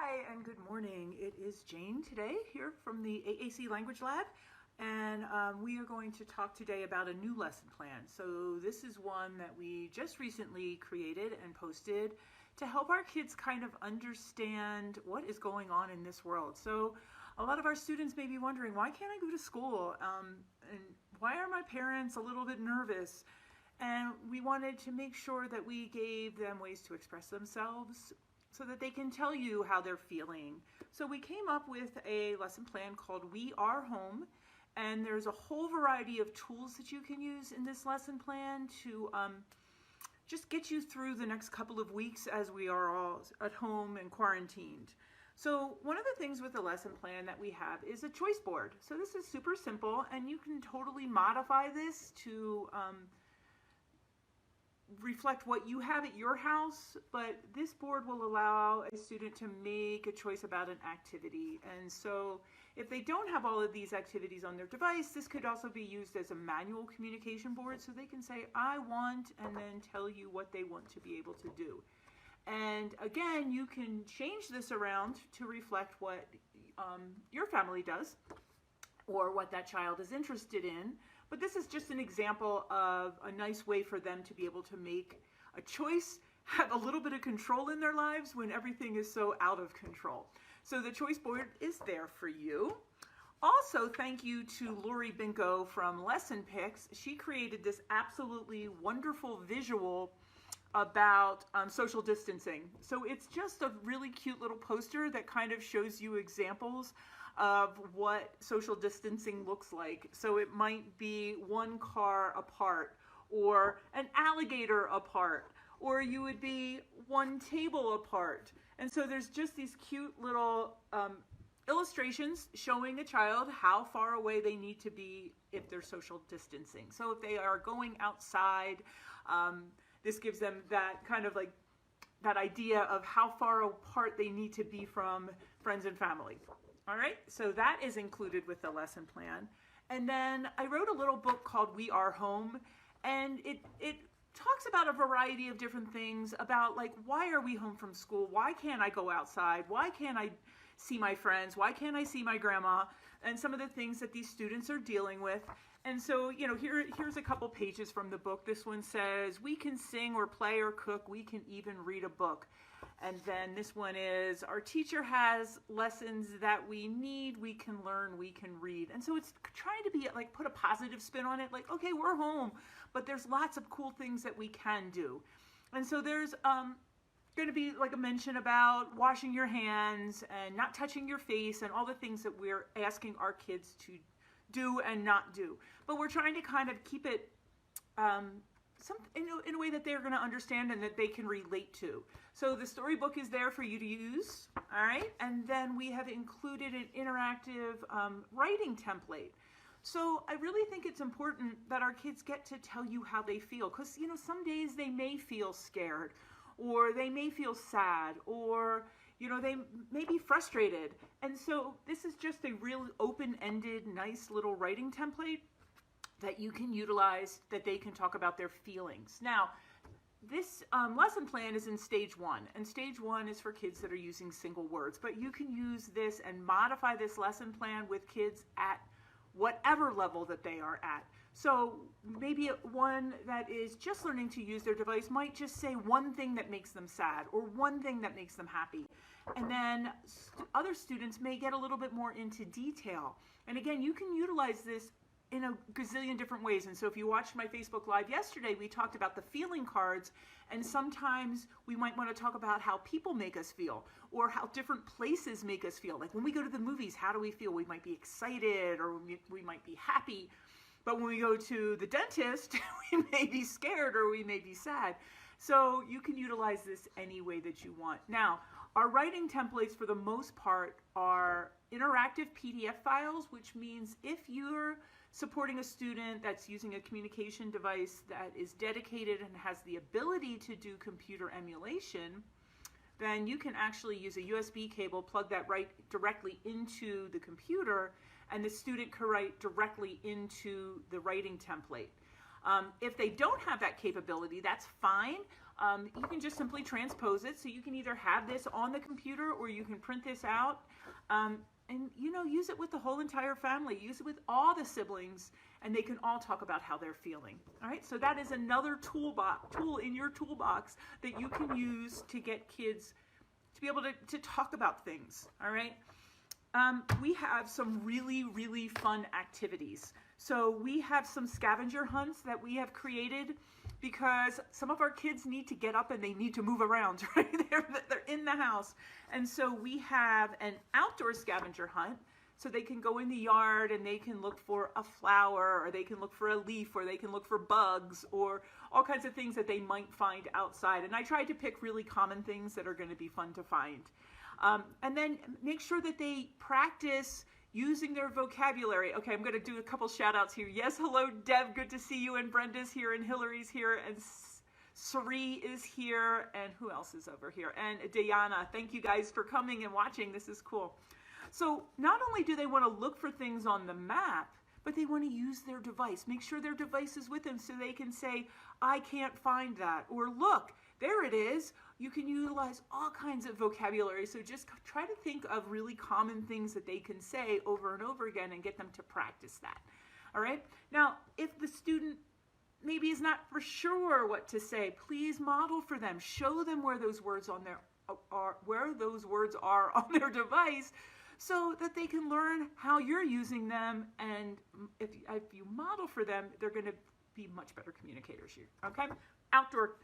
Hi and good morning. It is Jane today here from the AAC Language Lab, and we are going to talk today about a new lesson plan. So this is one that we just recently created and posted to help our kids kind of understand what is going on in this world. So a lot of our students may be wondering, why can't I go to school? And why are my parents a little bit nervous? And we wanted to make sure that we gave them ways to express themselves so that they can tell you how they're feeling. So we came up with a lesson plan called We Are Home, and there's a whole variety of tools that you can use in this lesson plan to just get you through the next couple of weeks as we are all at home and quarantined. So one of the things with the lesson plan that we have is a choice board. So this is super simple, and you can totally modify this to reflect what you have at your house, but this board will allow a student to make a choice about an activity. And so if they don't have all of these activities on their device, this could also be used as a manual communication board, so they can say, I want, and then tell you what they want to be able to do. And again, you can change this around to reflect what your family does or what that child is interested in. But this is just an example of a nice way for them to be able to make a choice, have a little bit of control in their lives when everything is so out of control. So the choice board is there for you. Also, thank you to Lori Binko from Lesson Picks. She created this absolutely wonderful visual about social distancing. So it's just a really cute little poster that kind of shows you examples of what social distancing looks like. So it might be one car apart, or an alligator apart, or you would be one table apart. And so there's just these cute little illustrations showing a child how far away they need to be if they're social distancing. So if they are going outside, this gives them that kind of like that idea of how far apart they need to be from friends and family. All right, so that is included with the lesson plan. And then I wrote a little book called We Are Home, and it talks about a variety of different things about, like, why are we home from school? Why can't I go outside? Why can't I see my friends? Why can't I see my grandma? And some of the things that these students are dealing with. And so, you know, here's a couple pages from the book. This one says, we can sing or play or cook. We can even read a book. And then this one is, our teacher has lessons that we need, we can learn, we can read. And so it's trying to be like, put a positive spin on it, like, okay, we're home, but there's lots of cool things that we can do. And so there's going to be like a mention about washing your hands and not touching your face and all the things that we're asking our kids to do and not do. But we're trying to kind of keep it in a way that they're going to understand and that they can relate to. So the storybook is there for you to use, all right? And then we have included an interactive writing template. So I really think it's important that our kids get to tell you how they feel, because, you know, some days they may feel scared, or they may feel sad, or, you know, they may be frustrated. And so this is just a real open-ended, nice little writing template that you can utilize, that they can talk about their feelings. Now, this lesson plan is in stage 1, and stage 1 is for kids that are using single words, but you can use this and modify this lesson plan with kids at whatever level that they are at. So maybe one that is just learning to use their device might just say one thing that makes them sad or one thing that makes them happy. And then other students may get a little bit more into detail. And again, you can utilize this in a gazillion different ways. And so if you watched my Facebook Live yesterday, we talked about the feeling cards, and sometimes we might want to talk about how people make us feel, or how different places make us feel. Like when we go to the movies, how do we feel? We might be excited, or we might be happy. But when we go to the dentist, we may be scared, or we may be sad. So you can utilize this any way that you want. Now, our writing templates for the most part are interactive PDF files, which means if you're supporting a student that's using a communication device that is dedicated and has the ability to do computer emulation, then you can actually use a USB cable, plug that right directly into the computer, and the student can write directly into the writing template. If they don't have that capability, that's fine. You can just simply transpose it. So you can either have this on the computer or you can print this out. And use it with the whole entire family. Use it with all the siblings, and they can all talk about how they're feeling. All right, so that is another tool in your toolbox that you can use to get kids to be able to talk about things. All right, we have some really, really fun activities. So we have some scavenger hunts that we have created because some of our kids need to get up and they need to move around, right? They're in the house. And so we have an outdoor scavenger hunt, so they can go in the yard and they can look for a flower, or they can look for a leaf, or they can look for bugs, or all kinds of things that they might find outside. And I tried to pick really common things that are going to be fun to find. And then make sure that they practice using their vocabulary. Okay, I'm going to do a couple shout outs here. Yes, hello, Deb. Good to see you. And Brenda's here, and Hillary's here, and Sari is here, and who else is over here? And Diana. Thank you guys for coming and watching. This is cool. So not only do they want to look for things on the map, but they want to use their device. Make sure their device is with them so they can say, I can't find that. Or look, there it is. You can utilize all kinds of vocabulary. So just try to think of really common things that they can say over and over again and get them to practice that. All right. Now, if the student maybe is not for sure what to say, please model for them. Show them where those words are on their device, so that they can learn how you're using them. And if you model for them, they're going to be much better communicators here. Okay. Outdoor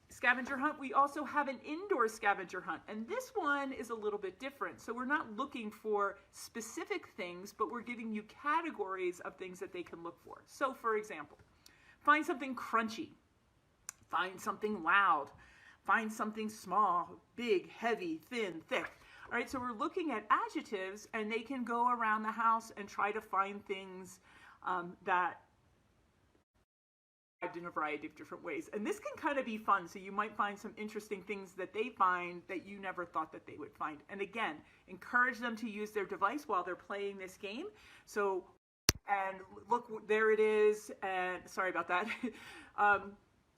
scavenger hunt. We also have an indoor scavenger hunt, and this one is a little bit different. So we're not looking for specific things, but we're giving you categories of things that they can look for. So for example, find something crunchy, find something loud, find something small, big, heavy, thin, thick. All right, so we're looking at adjectives, and they can go around the house and try to find things that in a variety of different ways. And this can kind of be fun. So you might find some interesting things that they find that you never thought that they would find. And again, encourage them to use their device while they're playing this game. So, and look, there it is. And sorry about that.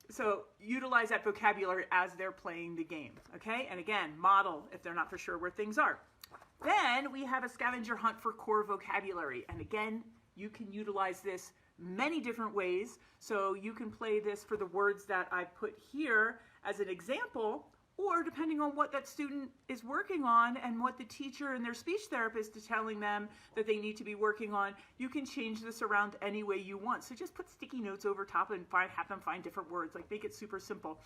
So utilize that vocabulary as they're playing the game. Okay. And again, model if they're not for sure where things are. Then we have a scavenger hunt for core vocabulary. And again, you can utilize this many different ways. So you can play this for the words that I put here as an example, or depending on what that student is working on and what the teacher and their speech therapist is telling them that they need to be working on, you can change this around any way you want. So just put sticky notes over top and have them find different words, like make it super simple.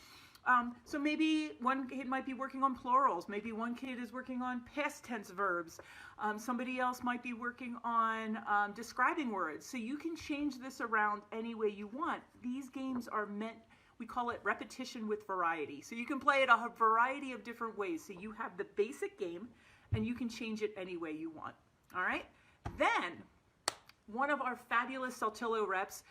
So maybe one kid might be working on plurals. Maybe one kid is working on past tense verbs. Somebody else might be working on describing words. So you can change this around any way you want. These games are meant, we call it repetition with variety. So you can play it a variety of different ways. So you have the basic game and you can change it any way you want. All right. Then one of our fabulous Saltillo reps,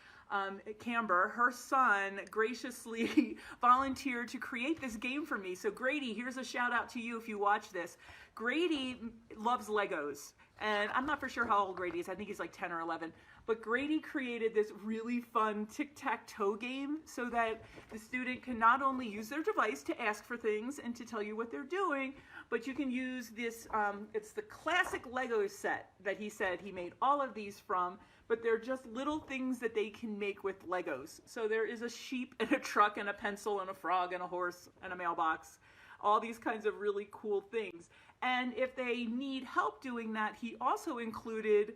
Camber, her son graciously volunteered to create this game for me. So Grady, here's a shout out to you if you watch this. Grady loves Legos, and I'm not for sure how old Grady is. I think he's like 10 or 11. But Grady created this really fun tic-tac-toe game so that the student can not only use their device to ask for things and to tell you what they're doing, but you can use this, it's the classic Lego set that he said he made all of these from, but they're just little things that they can make with Legos. So there is a sheep and a truck and a pencil and a frog and a horse and a mailbox, all these kinds of really cool things. And if they need help doing that, he also included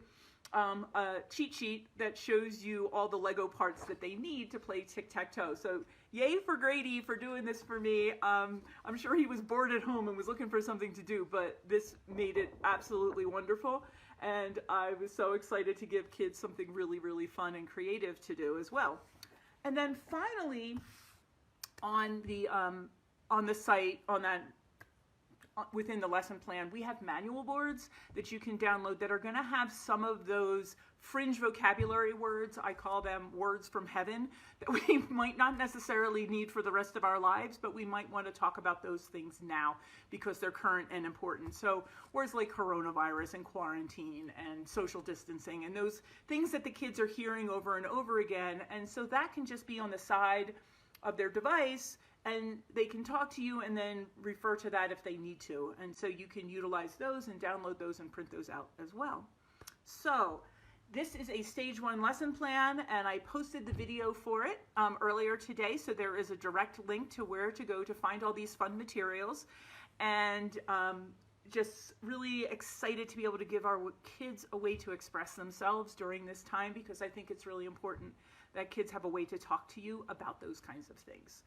a cheat sheet that shows you all the Lego parts that they need to play tic-tac-toe. So yay for Grady for doing this for me. I'm sure he was bored at home and was looking for something to do, but this made it absolutely wonderful. And I was so excited to give kids something really, really fun and creative to do as well. And then finally, on the site, on within the lesson plan, we have manual boards that you can download that are going to have some of those fringe vocabulary words. I call them words from heaven that we might not necessarily need for the rest of our lives, but we might want to talk about those things now because they're current and important. So words like coronavirus and quarantine and social distancing and those things that the kids are hearing over and over again. And so that can just be on the side of their device, and they can talk to you and then refer to that if they need to. And so you can utilize those and download those and print those out as well. So this is a stage 1 lesson plan, and I posted the video for it earlier today. So there is a direct link to where to go to find all these fun materials. And just really excited to be able to give our kids a way to express themselves during this time, because I think it's really important that kids have a way to talk to you about those kinds of things.